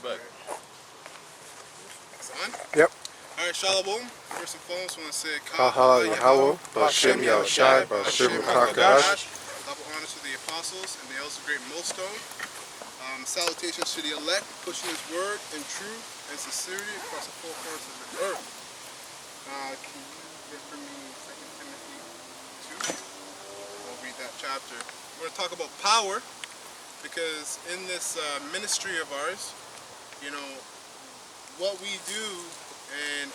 back. It's on? Yep. Alright, Shalom. First and foremost, I want to say Yahawah, Bashem Yahawashi, Bashem Kakadash. Double honors to the apostles and the elders of great millstone. Salutations to the elect, pushing his word in truth and sincerity across the four corners of the earth. Can you get for me 2 Timothy 2? We'll read that chapter. We're going to talk about power, because in this ministry of ours, you know, what we do and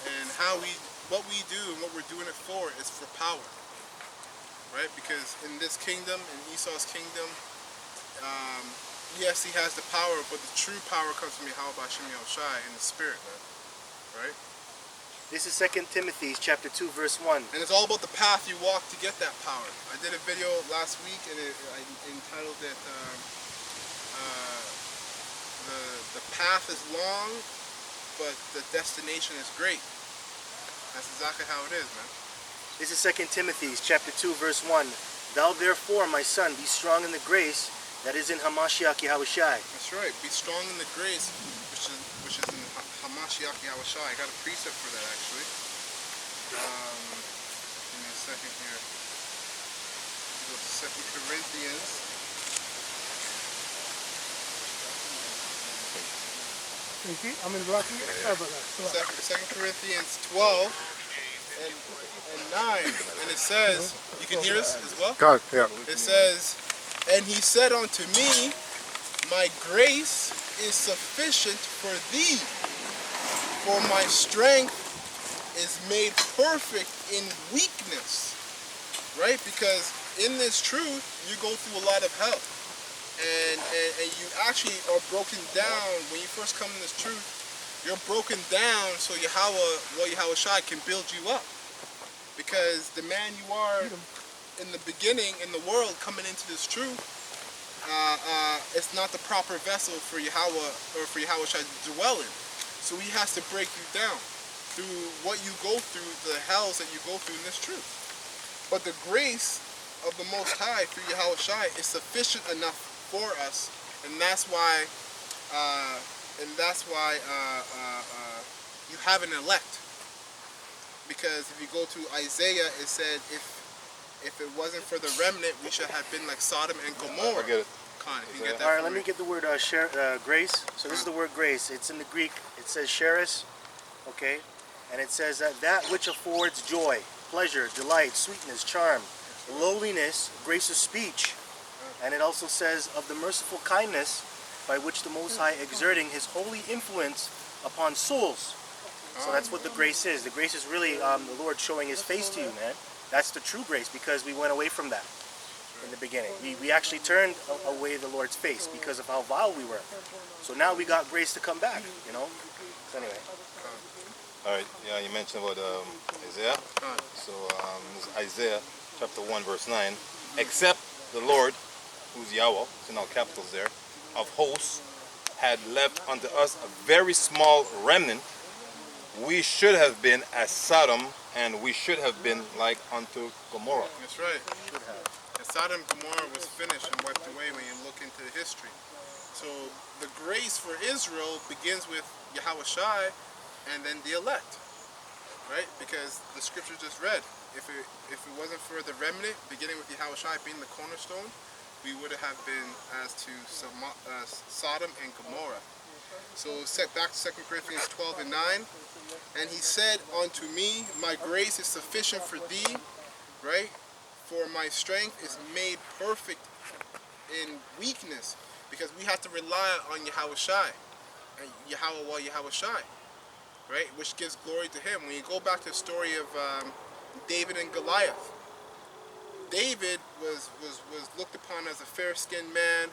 what we do and what we're doing it for is for power, right? Because in this kingdom, in Esau's kingdom, yes, he has the power, but the true power comes from Yahawashi in the spirit, man, right? This is 2 Timothy chapter 2, verse 1. And it's all about the path you walk to get that power. I did a video last week, and I entitled it, the path is long, but the destination is great. That's exactly how it is, man. This is 2 Timothy chapter 2, verse 1. Thou therefore, my son, be strong in the grace that is in Hamashiach Yahawashi. That's right. Be strong in the grace which is in Hamashiach Yahawashi. I got a precept for that, actually. Give me a second here. Go to 2 Corinthians. I'm in blocking. 2 Corinthians 12 and 9. And it says, you can hear us as well? God, yeah. It says, and he said unto me, my grace is sufficient for thee, for my strength is made perfect in weakness. Right? Because in this truth, you go through a lot of hell. And you actually are broken down. When you first come in this truth, you're broken down so Yahawashi can build you up. Because the man you are in the beginning, in the world, coming into this truth, it's not the proper vessel for Yahawah or for Yahawashi to dwell in. So he has to break you down through what you go through, the hells that you go through in this truth. But the grace of the Most High through Yahawashi is sufficient enough for us, and that's why you have an elect. Because if you go to Isaiah, it said if it wasn't for the remnant, we should have been like Sodom and Gomorrah. I get it. Con, you get that. All right, let me get the word grace. So this is the word grace. It's in the Greek. It says charis, okay? And it says that which affords joy, pleasure, delight, sweetness, charm, lowliness, grace of speech. And it also says of the merciful kindness by which the Most High exerting his holy influence upon souls. So that's what the grace is. The grace is really the Lord showing his face to you, man. That's the true grace, because we went away from that in the beginning. We actually turned away the Lord's face because of how vile we were. So now we got grace to come back, you know? So anyway. All right, yeah, you mentioned about Isaiah. So this is Isaiah chapter 1, verse 9. Except the Lord, who's Yahweh, it's in all capitals there, of hosts, had left unto us a very small remnant, we should have been as Sodom, and we should have been like unto Gomorrah. That's right. And Sodom and Gomorrah was finished and wiped away when you look into the history. So the grace for Israel begins with Yahawashi and then the elect, right? Because the scripture just read, if it wasn't for the remnant, beginning with Yahawashi being the cornerstone, we would have been as to Sodom and Gomorrah. So back to 2 Corinthians 12 and 9. And he said unto me, my grace is sufficient for thee, right? For my strength is made perfect in weakness. Because we have to rely on Yahawashi, and Yahawashi, right? Which gives glory to him. When you go back to the story of David and Goliath, David was looked upon as a fair-skinned man,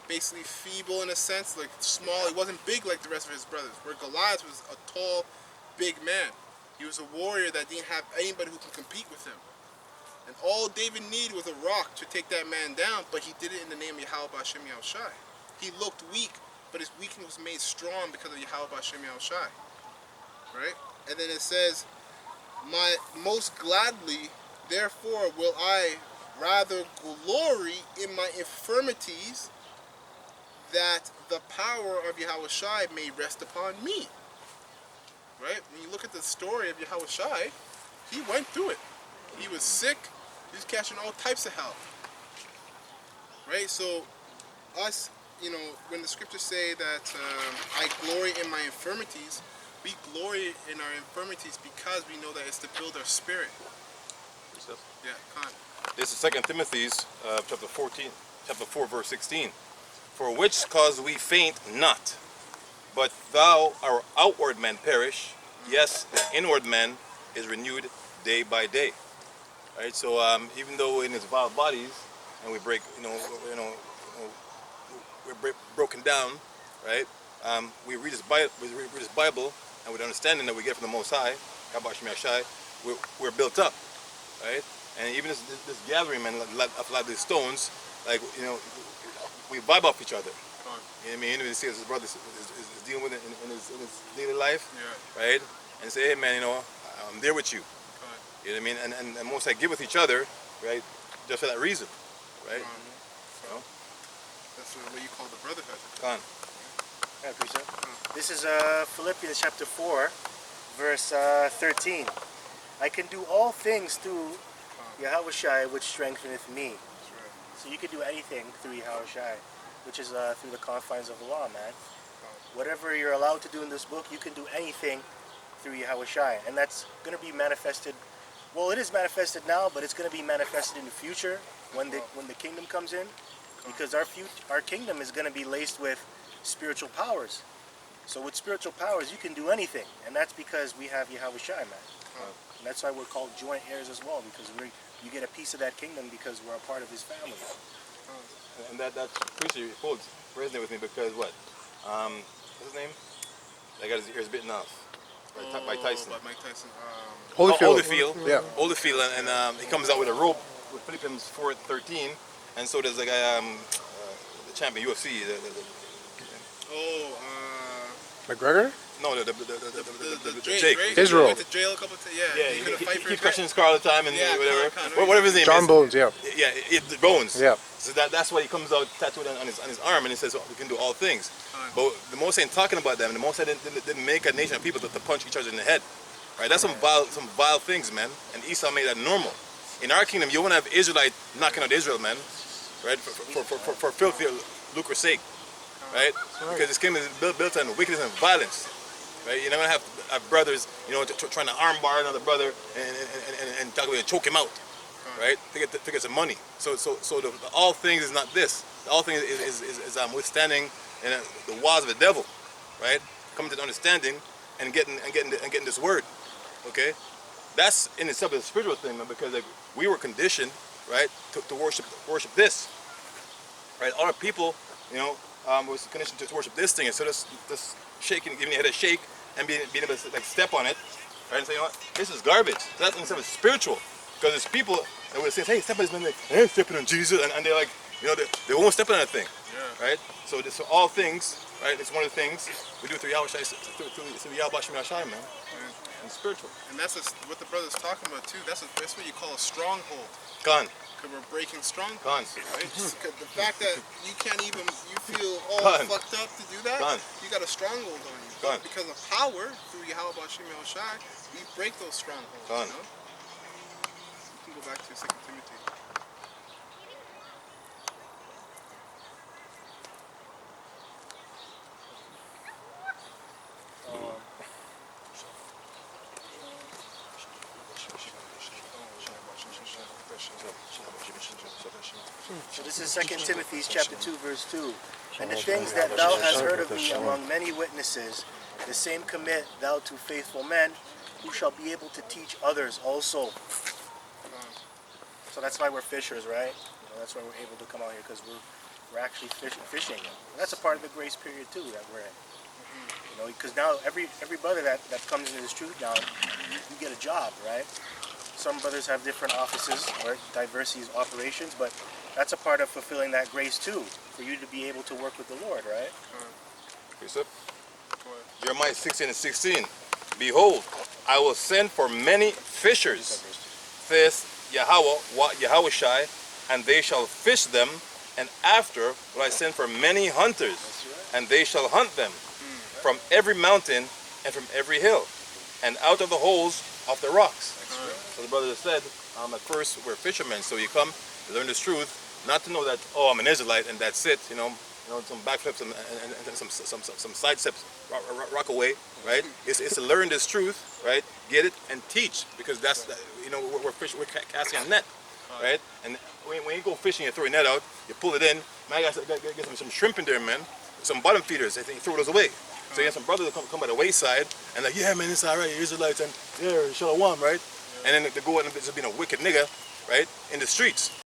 basically feeble in a sense, like small. He wasn't big like the rest of his brothers, where Goliath was a tall, big man. He was a warrior that didn't have anybody who could compete with him. And all David needed was a rock to take that man down, but he did it in the name of Yahawashi. He looked weak, but his weakness was made strong because of Yahawashi. Right? And then it says, most gladly, therefore, will I rather glory in my infirmities, that the power of Yahawashi may rest upon me. Right? When you look at the story of Yahawashi, he went through it. He was sick. He was catching all types of hell. Right? So, us, you know, when the scriptures say that I glory in my infirmities, we glory in our infirmities because we know that it's to build our spirit. Yeah, Khan. This is 2 Timothy chapter 4, verse 16. For which cause we faint not, but thou our outward man perish, yes, the inward man is renewed day by day. Right. So even though in his vile bodies, and we break, we're broken down, right? We read his Bible, and with the understanding that we get from the Most High, Yahawashi, we're built up, right? And even this gathering, man, like these stones, like, you know, we vibe off each other. You know what I mean? You see his brother is dealing with it in his daily life, right? And say, hey, man, you know, I'm there with you. You know what I mean? And most I give with each other, right? Just for that reason, right? You know? That's what you call the brotherhood. Khan. Yeah, Precept. This is Philippians chapter 4, verse 13. I can do all things through Yahawashi, which strengtheneth me. That's right. So you can do anything through Yahawashi, which is through the confines of the law, man. Whatever you're allowed to do in this book, you can do anything through Yahawashi. And that's going to be manifested. Well, it is manifested now, but it's going to be manifested in the future when the kingdom comes in. Because our kingdom is going to be laced with spiritual powers. So with spiritual powers, you can do anything. And that's because we have Yahawashi, man. And that's why we're called joint heirs as well, because you get a piece of that kingdom because we're a part of his family. And that preacher quotes resonated with me because what? What's his name? That got his ears bitten off by Tyson. By Mike Tyson. Holyfield. Yeah. Holyfield, and he comes out with a rope with Philippians 4:13, and so does the guy, the champion UFC. McGregor? No, the Jake. Jake. Israel. He went to jail a couple of times. Yeah, Yeah, he's gonna fight for he his questions his car all the time and Yeah, whatever. Con, Whatever his name John is. Bones, yeah. Yeah, Bones. Yeah. So that's why he comes out tattooed on his arm, and he says, we can do all things. Con. But the Most ain't talking about them. The Most didn't make a nation of people to punch each other in the head. Right? That's some vile things, man. And Esau made that normal. In our kingdom, you won't have Israelite knocking out Israel, man. Right? For filthy lucre's sake. Right? Because this kingdom is built on wickedness and violence. Right? You're not gonna have brothers, you know, trying to armbar another brother and talk about choke him out, right? To get some money. So the all things is not this. The all things is withstanding the walls of the devil, right? Coming to the understanding and getting this word, okay? That's in itself a spiritual thing, man, because like we were conditioned, right, to worship this, right? All our people, you know, was conditioned to worship this thing, and so this shaking, giving your head a shake. And being able to like step on it, right? And say, you know what, this is garbage. So that in itself is spiritual, because there's people that would say, hey, step on this man, like, hey, stepping on Jesus, and they're like, you know, they won't step on that thing, right? So all things, right? It's one of the things we do through Yahawashi, through Yahawashi, man, and spiritual. And that's what the brother's talking about too. That's what you call a stronghold. Gone. Because we're breaking strongholds. Gone. Right? The fact that you feel all Gone. fucked up to do that, Gone. you got a stronghold on you. Gone. Because of power through Yahawashi, we break those strongholds. Gone. You know? You can go back to 2 Timothy. So this is 2 Timothy chapter 2, verse 2. And the things that thou hast heard of me among many witnesses, the same commit thou to faithful men, who shall be able to teach others also. So that's why we're fishers, right? You know, that's why we're able to come out here, because we're actually fishing. And that's a part of the grace period too that we're in. You know, because now every brother that comes into this truth now, you get a job, right? Some brothers have different offices or diversity operations, but that's a part of fulfilling that grace too, for you to be able to work with the Lord, right? Jeremiah 16:16. Behold, I will send for many fishers, says Yahawashi, and they shall fish them, And after will I send for many hunters, and they shall hunt them from every mountain and from every hill, and out of the holes of the rocks. So the brother just said, at first we're fishermen, so you come to learn this truth, not to know that, oh, I'm an Israelite and that's it, some backflips and some side steps, rock away, right? It's to learn this truth, right? Get it and teach, because that's, we're casting a net, right? And when you go fishing, you throw your net out, you pull it in, man, I got some shrimp in there, man, some bottom feeders, I think, throw those away. So you have some brothers that come by the wayside and like, yeah, man, it's all right, Israelites, and yeah, shalom, right? And then they go out and just being a wicked nigga, right, in the streets.